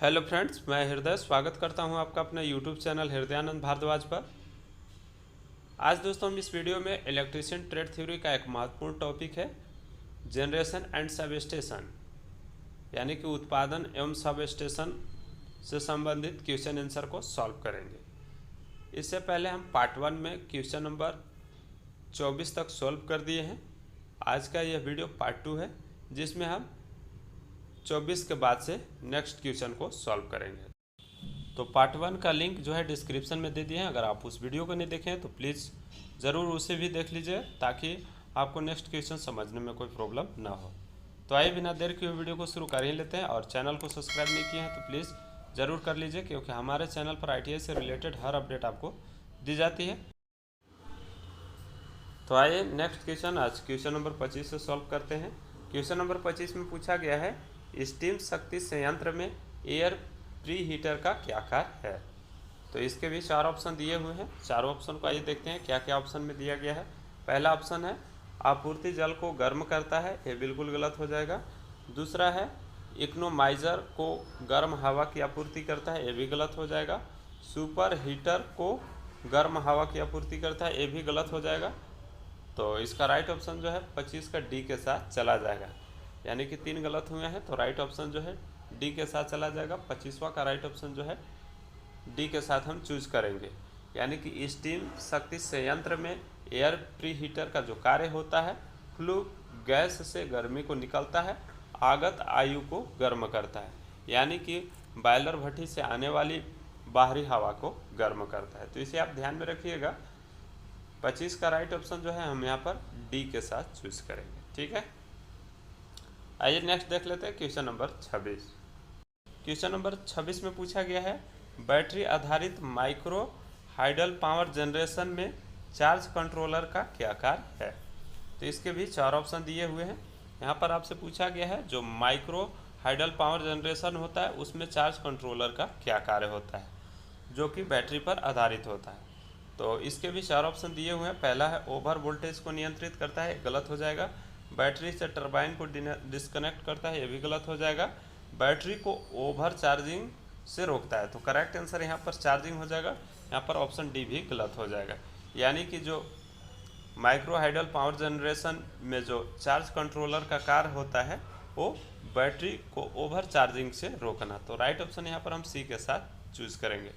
Hello friends, मैं हृदय स्वागत करता हूं आपका अपने यूट्यूब चैनल हृदयानंद भारद्वाज पर। आज दोस्तों हम इस वीडियो में इलेक्ट्रिशियन ट्रेड थ्योरी का एक महत्वपूर्ण टॉपिक है जनरेशन एंड सब स्टेशन, यानी कि उत्पादन एवं सब स्टेशन से संबंधित क्वेश्चन आंसर को सॉल्व करेंगे। इससे पहले हम पार्ट 1 में क्वेश्चन नंबर 24 तक सॉल्व कर दिए हैं। आज का यह वीडियो पार्ट 2 है, जिसमें हम 24 के बाद से नेक्स्ट क्वेश्चन को सॉल्व करेंगे। तो पार्ट 1 का लिंक जो है डिस्क्रिप्शन में दे दिए हैं। अगर आप उस वीडियो को नहीं देखें हैं तो प्लीज़ ज़रूर उसे भी देख लीजिए, ताकि आपको नेक्स्ट क्वेश्चन समझने में कोई प्रॉब्लम ना हो। तो आइए बिना देर किए वीडियो को शुरू कर ही लेते हैं। और चैनल को सब्सक्राइब नहीं किए हैं तो प्लीज़ ज़रूर कर लीजिए, क्योंकि हमारे चैनल पर ITI से रिलेटेड हर अपडेट आपको दी जाती है। तो आइए नेक्स्ट क्वेश्चन आज क्वेश्चन नंबर 25 से सॉल्व करते हैं। क्वेश्चन नंबर 25 में पूछा गया है स्टीम शक्ति संयंत्र में एयर प्री हीटर का क्या कार्य है। तो इसके भी 4 ऑप्शन दिए हुए हैं। चारों ऑप्शन को आइए देखते हैं क्या क्या ऑप्शन में दिया गया है। पहला ऑप्शन है आपूर्ति जल को गर्म करता है, ये बिल्कुल गलत हो जाएगा। दूसरा है इकोनोमाइजर को गर्म हवा की आपूर्ति करता है, ये भी गलत हो जाएगा। सुपर हीटर को गर्म हवा की आपूर्ति करता है, ये भी गलत हो जाएगा। तो इसका राइट ऑप्शन जो है 25 का डी के साथ चला जाएगा, यानी कि 3 गलत हुए हैं। तो राइट ऑप्शन जो है डी के साथ चला जाएगा। 25वां का राइट ऑप्शन जो है डी के साथ हम चूज करेंगे, यानी कि स्टीम शक्ति संयंत्र में एयर प्री हीटर का जो कार्य होता है, फ्लू गैस से गर्मी को निकलता है, आगत आयु को गर्म करता है, यानी कि बॉयलर भट्टी से आने वाली बाहरी हवा को गर्म करता है। तो इसे आप ध्यान में रखिएगा। 25 का राइट ऑप्शन जो है हम यहाँ पर डी के साथ चूज करेंगे, ठीक है। आइए नेक्स्ट देख लेते हैं क्वेश्चन नंबर 26। क्वेश्चन नंबर 26 में पूछा गया है बैटरी आधारित माइक्रो हाइडल पावर जनरेशन में चार्ज कंट्रोलर का क्या कार्य है। तो इसके भी 4 ऑप्शन दिए हुए हैं। यहाँ पर आपसे पूछा गया है जो माइक्रो हाइडल पावर जनरेशन होता है उसमें चार्ज कंट्रोलर का क्या कार्य होता है, जो कि बैटरी पर आधारित होता है। तो इसके भी 4 ऑप्शन दिए हुए हैं। पहला है ओवर वोल्टेज को नियंत्रित करता है, गलत हो जाएगा। बैटरी से टरबाइन को डिस्कनेक्ट करता है, ये भी गलत हो जाएगा। बैटरी को ओवर चार्जिंग से रोकता है, तो करेक्ट आंसर यहाँ पर चार्जिंग हो जाएगा। यहाँ पर ऑप्शन डी भी गलत हो जाएगा, यानी कि जो माइक्रो हाइडल पावर जनरेशन में जो चार्ज कंट्रोलर का कार्य होता है वो बैटरी को ओवर चार्जिंग से रोकना। तो राइट ऑप्शन यहाँ पर हम सी के साथ चूज करेंगे।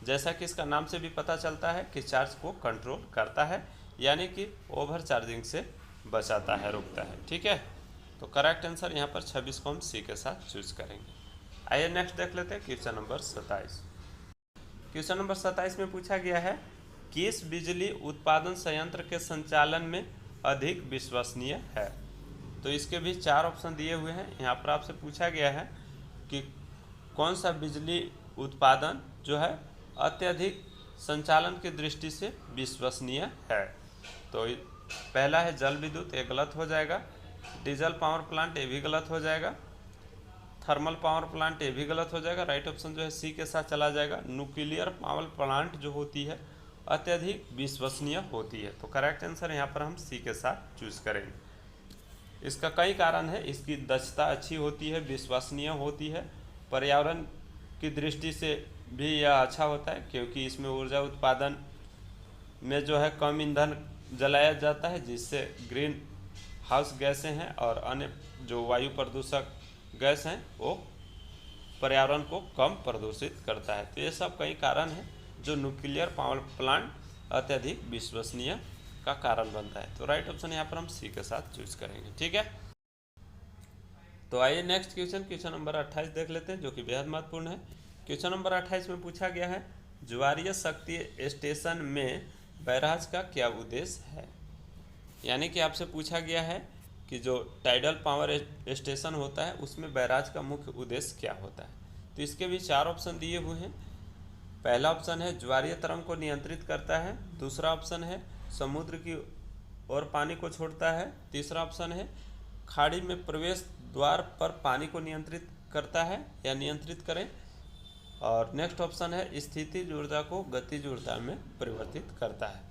जैसा कि इसका नाम से भी पता चलता है कि चार्ज को कंट्रोल करता है, यानी कि ओवर चार्जिंग से बचाता है, रोकता है, ठीक है। तो करेक्ट आंसर यहाँ पर 26 को हम सी के साथ चूज करेंगे। आइए नेक्स्ट देख लेते हैं क्वेश्चन नंबर 27। क्वेश्चन नंबर 27 में पूछा गया है किस बिजली उत्पादन संयंत्र के संचालन में अधिक विश्वसनीय है। तो इसके भी 4 ऑप्शन दिए हुए हैं। यहाँ पर आपसे पूछा गया है कि कौन सा बिजली उत्पादन जो है अत्यधिक संचालन की दृष्टि से विश्वसनीय है। तो पहला है जल विद्युत, ये गलत हो जाएगा। डीजल पावर प्लांट, ये भी गलत हो जाएगा। थर्मल पावर प्लांट, ये भी गलत हो जाएगा। राइट ऑप्शन जो है सी के साथ चला जाएगा। न्यूक्लियर पावर प्लांट जो होती है अत्यधिक विश्वसनीय होती है। तो करेक्ट आंसर यहाँ पर हम सी के साथ चूज करेंगे। इसका कई कारण है। इसकी दक्षता अच्छी होती है, विश्वसनीय होती है, पर्यावरण की दृष्टि से भी यह अच्छा होता है, क्योंकि इसमें ऊर्जा उत्पादन में जो है कम ईंधन जलाया जाता है, जिससे ग्रीन हाउस गैसें हैं और अन्य जो वायु प्रदूषक गैस हैं वो पर्यावरण को कम प्रदूषित करता है। तो ये सब कई कारण हैं जो न्यूक्लियर पावर प्लांट अत्यधिक विश्वसनीय का कारण बनता है। तो राइट ऑप्शन यहाँ पर हम सी के साथ चूज करेंगे, ठीक है। तो आइए नेक्स्ट क्वेश्चन नंबर 28 देख लेते हैं, जो कि बेहद महत्वपूर्ण है। क्वेश्चन नंबर 28 में पूछा गया है ज्वारीय शक्ति स्टेशन में बैराज का क्या उद्देश्य है। यानी कि आपसे पूछा गया है कि जो टाइडल पावर स्टेशन होता है उसमें बैराज का मुख्य उद्देश्य क्या होता है। तो इसके भी 4 ऑप्शन दिए हुए हैं। पहला ऑप्शन है ज्वारीय तरंग को नियंत्रित करता है। दूसरा ऑप्शन है समुद्र की ओर पानी को छोड़ता है। तीसरा ऑप्शन है खाड़ी में प्रवेश द्वार पर पानी को नियंत्रित करता है या नियंत्रित करें। और नेक्स्ट ऑप्शन है स्थितिज ऊर्जा को गतिज ऊर्जा में परिवर्तित करता है।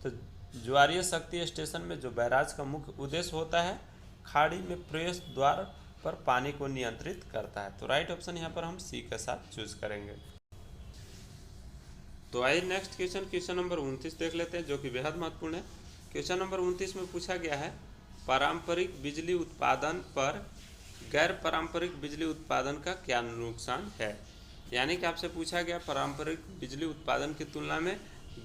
तो ज्वारीय शक्ति स्टेशन में जो बैराज का मुख्य उद्देश्य होता है खाड़ी में प्रवेश द्वार पर पानी को नियंत्रित करता है। तो राइट ऑप्शन यहाँ पर हम सी के साथ चूज करेंगे। तो आइए नेक्स्ट क्वेश्चन नंबर 29 देख लेते हैं, जो कि बेहद महत्वपूर्ण है। क्वेश्चन नंबर 29 में पूछा गया है, पारंपरिक बिजली उत्पादन पर गैर पारंपरिक बिजली उत्पादन का क्या नुकसान है। यानी कि आपसे पूछा गया पारंपरिक बिजली उत्पादन की तुलना में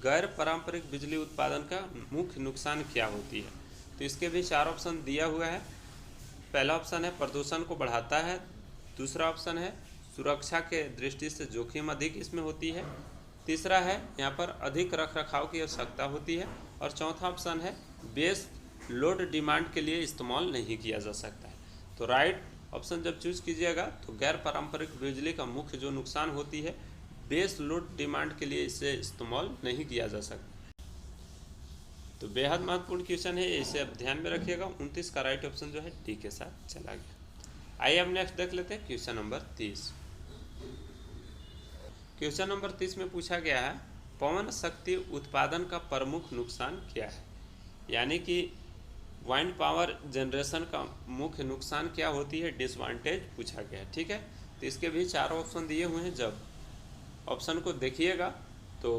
गैर पारंपरिक बिजली उत्पादन का मुख्य नुकसान क्या होती है। तो इसके भी 4 ऑप्शन दिया हुआ है। पहला ऑप्शन है प्रदूषण को बढ़ाता है, दूसरा ऑप्शन है सुरक्षा के दृष्टि से जोखिम अधिक इसमें होती है, तीसरा है यहाँ पर अधिक रखरखाव की आवश्यकता होती है, और चौथा ऑप्शन है बेस लोड डिमांड के लिए इस्तेमाल नहीं किया जा सकता है। तो राइट ऑप्शन जब चूज कीजिएगा तो गैर पारंपरिक बिजली का मुख्य जो नुकसान होती है, बेस लोड डिमांड के लिए इसे इस्तेमाल नहीं किया जा सकता। तो बेहद महत्वपूर्ण क्वेश्चन है, इसे आप ध्यान में रखिएगा। 29 का राइट ऑप्शन जो है डी के साथ चला गया। आइए अब नेक्स्ट देख लेते हैं क्वेश्चन नंबर 30। क्वेश्चन नंबर 30 में पूछा गया है, पवन शक्ति उत्पादन का प्रमुख नुकसान क्या है। यानी कि वाइंड पावर जनरेशन का मुख्य नुकसान क्या होती है, डिसवांटेज पूछा गया है। ठीक है, तो इसके भी 4 ऑप्शन दिए हुए हैं। जब ऑप्शन को देखिएगा तो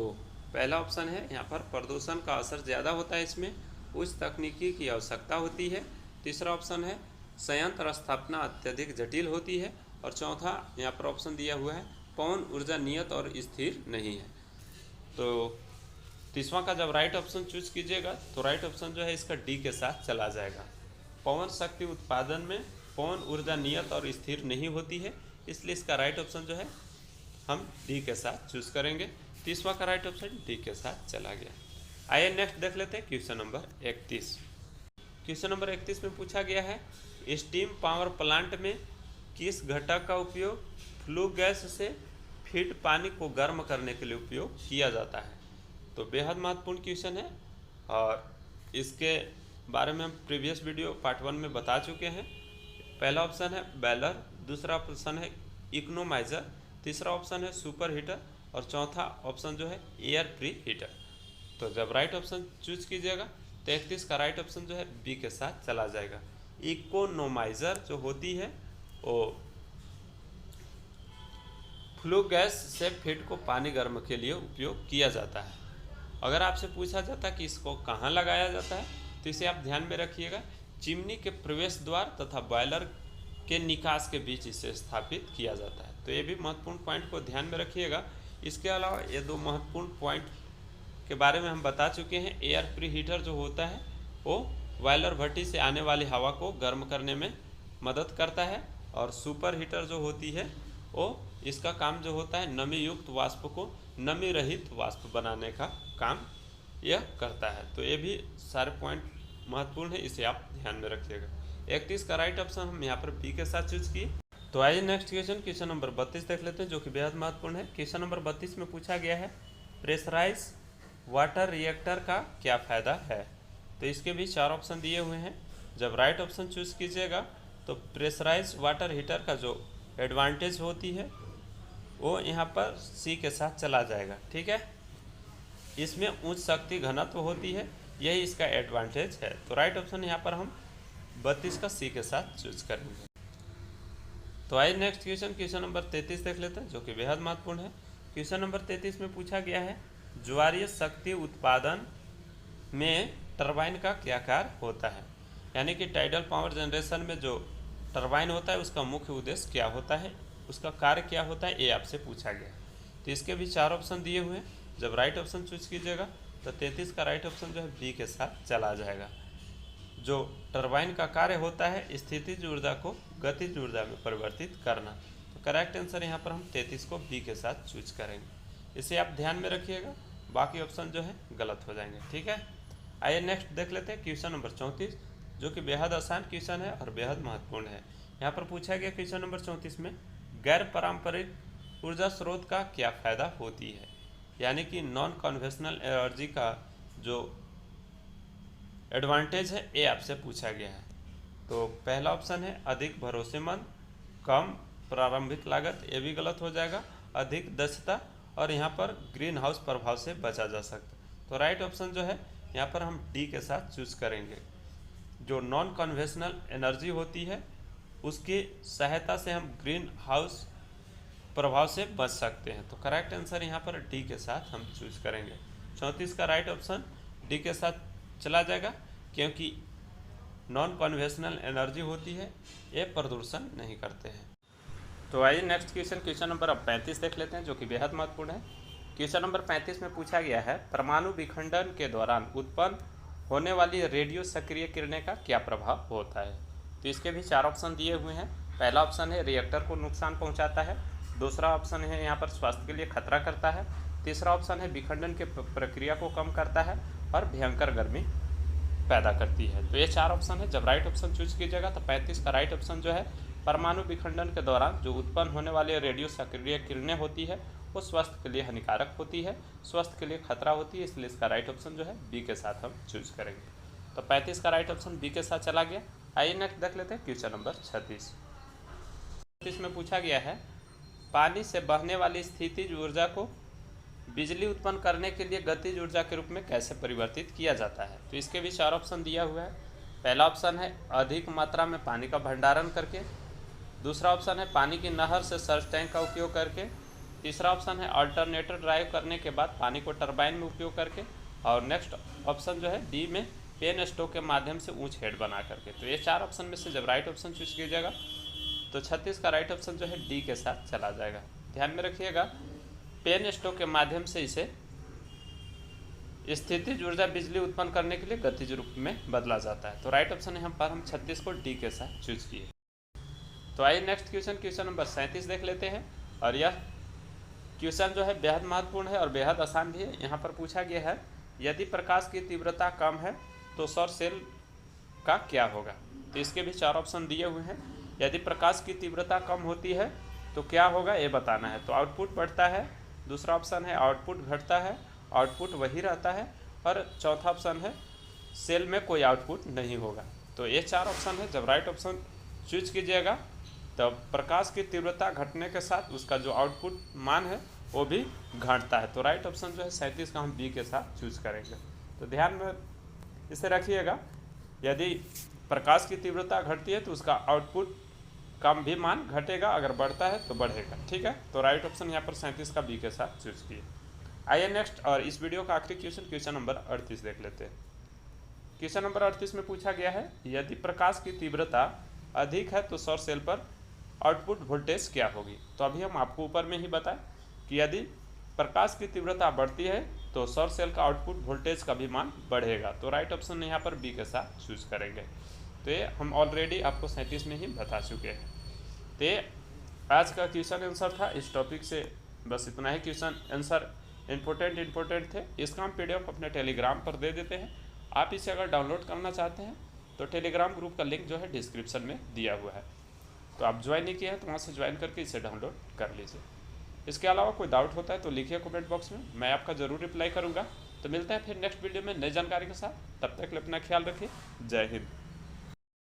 पहला ऑप्शन है यहाँ पर प्रदूषण का असर ज़्यादा होता है, इसमें उच्च तकनीकी की आवश्यकता होती है। तीसरा ऑप्शन है संयंत्र स्थापना अत्यधिक जटिल होती है, और चौथा यहाँ पर ऑप्शन दिया हुआ है पवन ऊर्जा नियत और स्थिर नहीं है। तो तीसवा का जब राइट ऑप्शन चूज कीजिएगा तो राइट ऑप्शन जो है इसका डी के साथ चला जाएगा। पवन शक्ति उत्पादन में पवन ऊर्जा नियत और स्थिर नहीं होती है, इसलिए इसका राइट ऑप्शन जो है हम डी के साथ चूज करेंगे। तीसवा का राइट ऑप्शन डी के साथ चला गया। आइए नेक्स्ट देख लेते हैं क्वेश्चन नंबर 31। क्वेश्चन नंबर 31 में पूछा गया है, स्टीम पावर प्लांट में किस घटक का उपयोग फ्लू गैस से फीड पानी को गर्म करने के लिए उपयोग किया जाता है। तो बेहद महत्वपूर्ण क्वेश्चन है, और इसके बारे में हम प्रीवियस वीडियो पार्ट 1 में बता चुके हैं। पहला ऑप्शन है बैलर, दूसरा ऑप्शन है इकोनोमाइजर, तीसरा ऑप्शन है सुपर हीटर, और चौथा ऑप्शन जो है एयर प्री हीटर। तो जब राइट ऑप्शन चूज कीजिएगा तो 31 का राइट ऑप्शन जो है बी के साथ चला जाएगा। इकोनोमाइजर जो होती है वो फ्लू गैस से फीड को पानी गर्म के लिए उपयोग किया जाता है। अगर आपसे पूछा जाता है कि इसको कहाँ लगाया जाता है तो इसे आप ध्यान में रखिएगा, चिमनी के प्रवेश द्वार तथा बॉयलर के निकास के बीच इसे स्थापित किया जाता है। तो ये भी महत्वपूर्ण पॉइंट को ध्यान में रखिएगा। इसके अलावा ये 2 महत्वपूर्ण पॉइंट के बारे में हम बता चुके हैं। एयर प्री हीटर जो होता है वो बॉयलर भट्टी से आने वाली हवा को गर्म करने में मदद करता है, और सुपर हीटर जो होती है वो इसका काम जो होता है नमी युक्त वाष्प को नमी रहित वाष्प बनाने का काम यह करता है। तो ये भी सारे पॉइंट महत्वपूर्ण है, इसे आप ध्यान में रखिएगा। 31 का राइट ऑप्शन हम यहाँ पर बी के साथ चूज किए। तो आइए नेक्स्ट क्वेश्चन नंबर 32 देख लेते हैं, जो कि बेहद महत्वपूर्ण है। क्वेश्चन नंबर 32 में पूछा गया है, प्रेशराइज वाटर रिएक्टर का क्या फ़ायदा है। तो इसके भी 4 ऑप्शन दिए हुए हैं। जब राइट ऑप्शन चूज कीजिएगा तो प्रेशराइज वाटर हीटर का जो एडवांटेज होती है वो यहाँ पर सी के साथ चला जाएगा। ठीक है, इसमें उच्च शक्ति घनत्व होती है, यही इसका एडवांटेज है। तो राइट ऑप्शन यहाँ पर हम 32 का सी के साथ चूज करेंगे। तो आइए नेक्स्ट क्वेश्चन नंबर 33 देख लेते हैं, जो कि बेहद महत्वपूर्ण है। क्वेश्चन नंबर 33 में पूछा गया है, ज्वारीय शक्ति उत्पादन में टरबाइन का क्या कार्य होता है। यानी कि टाइडल पावर जनरेशन में जो टरबाइन होता है उसका मुख्य उद्देश्य क्या होता है, उसका कार्य क्या होता है, ये आपसे पूछा गया। तो इसके भी 4 ऑप्शन दिए हुए हैं। जब राइट ऑप्शन चूज कीजिएगा तो 33 का राइट ऑप्शन जो है बी के साथ चला जाएगा। जो टरबाइन का कार्य होता है स्थितिज ऊर्जा को गतिज ऊर्जा में परिवर्तित करना। तो करेक्ट आंसर यहाँ पर हम 33 को बी के साथ चूज करेंगे। इसे आप ध्यान में रखिएगा, बाकी ऑप्शन जो है गलत हो जाएंगे। ठीक है, आइए नेक्स्ट देख लेते हैं क्वेश्चन नंबर 34, जो कि बेहद आसान क्वेश्चन है और बेहद महत्वपूर्ण है। यहाँ पर पूछा गया क्वेश्चन नंबर 34 में, गैर पारंपरिक ऊर्जा स्रोत का क्या फायदा होती है। यानी कि नॉन कन्वेंशनल एनर्जी का जो एडवांटेज है ये आपसे पूछा गया है। तो पहला ऑप्शन है अधिक भरोसेमंद, कम प्रारंभिक लागत, ये भी गलत हो जाएगा, अधिक दक्षता, और यहाँ पर ग्रीन हाउस प्रभाव से बचा जा सकता है। तो राइट ऑप्शन जो है यहाँ पर हम डी के साथ चूज करेंगे। जो नॉन कन्वेंशनल एनर्जी होती है उसकी सहायता से हम ग्रीन हाउस प्रभाव से बच सकते हैं। तो करेक्ट आंसर यहाँ पर डी के साथ हम चूज करेंगे। 34 का राइट ऑप्शन डी के साथ चला जाएगा, क्योंकि नॉन कन्वेंशनल एनर्जी होती है, ये प्रदूषण नहीं करते हैं। तो आइए नेक्स्ट क्वेश्चन नंबर अब 35 देख लेते हैं, जो कि बेहद महत्वपूर्ण है। क्वेश्चन नंबर 35 में पूछा गया है, परमाणु विखंडन के दौरान उत्पन्न होने वाली रेडियो सक्रिय किरणें का क्या प्रभाव होता है। तो इसके भी 4 ऑप्शन दिए हुए हैं। पहला ऑप्शन है रिएक्टर को नुकसान पहुंचाता है, दूसरा ऑप्शन है यहाँ पर स्वास्थ्य के लिए खतरा करता है, तीसरा ऑप्शन है विखंडन के प्रक्रिया को कम करता है, और भयंकर गर्मी पैदा करती है। तो ये 4 ऑप्शन है। जब राइट ऑप्शन चूज कीजिएगा तो 35 का राइट ऑप्शन जो है, परमाणु विखंडन के दौरान जो उत्पन्न होने वाली रेडियो सक्रिय किरणें होती है वो स्वास्थ्य के लिए हानिकारक होती है, स्वास्थ्य के लिए खतरा होती है, इसलिए इसका राइट ऑप्शन जो है बी के साथ हम चूज करेंगे। तो 35 का राइट ऑप्शन बी के साथ चला गया। आइए नेक्स्ट देख लेते हैं क्वेश्चन नंबर 36 में पूछा गया है, पानी से बहने वाली स्थितिज ऊर्जा को बिजली उत्पन्न करने के लिए गतिज ऊर्जा के रूप में कैसे परिवर्तित किया जाता है। तो इसके भी 4 ऑप्शन दिया हुआ है। पहला ऑप्शन है अधिक मात्रा में पानी का भंडारण करके, दूसरा ऑप्शन है पानी की नहर से सर्ज टैंक का उपयोग करके, तीसरा ऑप्शन है अल्टरनेटर ड्राइव करने के बाद पानी को टरबाइन में उपयोग करके, और नेक्स्ट ऑप्शन जो है डी में पेन स्टोव के माध्यम से ऊंच हेड बना करके। तो ये 4 ऑप्शन में से जब राइट ऑप्शन चूज कीजिएगा तो 36 का राइट ऑप्शन जो है डी के साथ चला जाएगा। ध्यान में रखिएगा, पेन स्टोव के माध्यम से इसे स्थितिज ऊर्जा बिजली उत्पन्न करने के लिए गतिज रूप में बदला जाता है। तो राइट ऑप्शन यहाँ पर हम 36 को डी के साथ चूज किए। तो आइए नेक्स्ट क्वेश्चन नंबर 37 देख लेते हैं, और यह क्वेश्चन जो है बेहद महत्वपूर्ण है और बेहद आसान भी है। यहाँ पर पूछा गया है, यदि प्रकाश की तीव्रता कम है तो सौर सेल का क्या होगा। तो इसके भी 4 ऑप्शन दिए हुए हैं। यदि प्रकाश की तीव्रता कम होती है तो क्या होगा ये बताना है। तो आउटपुट बढ़ता है, दूसरा ऑप्शन है आउटपुट घटता है, आउटपुट वही रहता है, और चौथा ऑप्शन है सेल में कोई आउटपुट नहीं होगा। तो ये 4 ऑप्शन है। जब राइट ऑप्शन चूज कीजिएगा तब प्रकाश की तीव्रता घटने के साथ उसका जो आउटपुट मान है वो भी घटता है। तो राइट ऑप्शन जो है 37 का हम बी के साथ चूज करेंगे। तो ध्यान में इसे रखिएगा, यदि प्रकाश की तीव्रता घटती है तो उसका आउटपुट कम भी मान घटेगा, अगर बढ़ता है तो बढ़ेगा। ठीक है, तो राइट ऑप्शन यहाँ पर 37 का बी के साथ चूज किए। आइए नेक्स्ट, और इस वीडियो का आखिरी क्वेश्चन नंबर 38 देख लेते हैं। क्वेश्चन नंबर 38 में पूछा गया है, यदि प्रकाश की तीव्रता अधिक है तो सौर सेल पर आउटपुट वोल्टेज क्या होगी। तो अभी हम आपको ऊपर में ही बताएं कि यदि प्रकाश की तीव्रता बढ़ती है तो सौर सेल का आउटपुट वोल्टेज का भी मान बढ़ेगा। तो राइट ऑप्शन यहाँ पर बी के साथ चूज करेंगे। तो ये हम ऑलरेडी आपको 37 में ही बता चुके हैं। तो ये आज का क्वेश्चन आंसर था। इस टॉपिक से बस इतना ही क्वेश्चन आंसर इम्पोर्टेंट थे। इसका हम PDF अपने टेलीग्राम पर दे देते हैं। आप इसे अगर डाउनलोड करना चाहते हैं तो टेलीग्राम ग्रुप का लिंक जो है डिस्क्रिप्शन में दिया हुआ है। तो आप ज्वाइन नहीं किए हैं तो वहाँ से ज्वाइन करके इसे डाउनलोड कर लीजिए। इसके अलावा कोई डाउट होता है तो लिखिए कमेंट बॉक्स में, मैं आपका ज़रूर रिप्लाई करूँगा। तो मिलते हैं फिर नेक्स्ट वीडियो में नई जानकारी के साथ। तब तक के लिए अपना ख्याल रखिए। जय हिंद।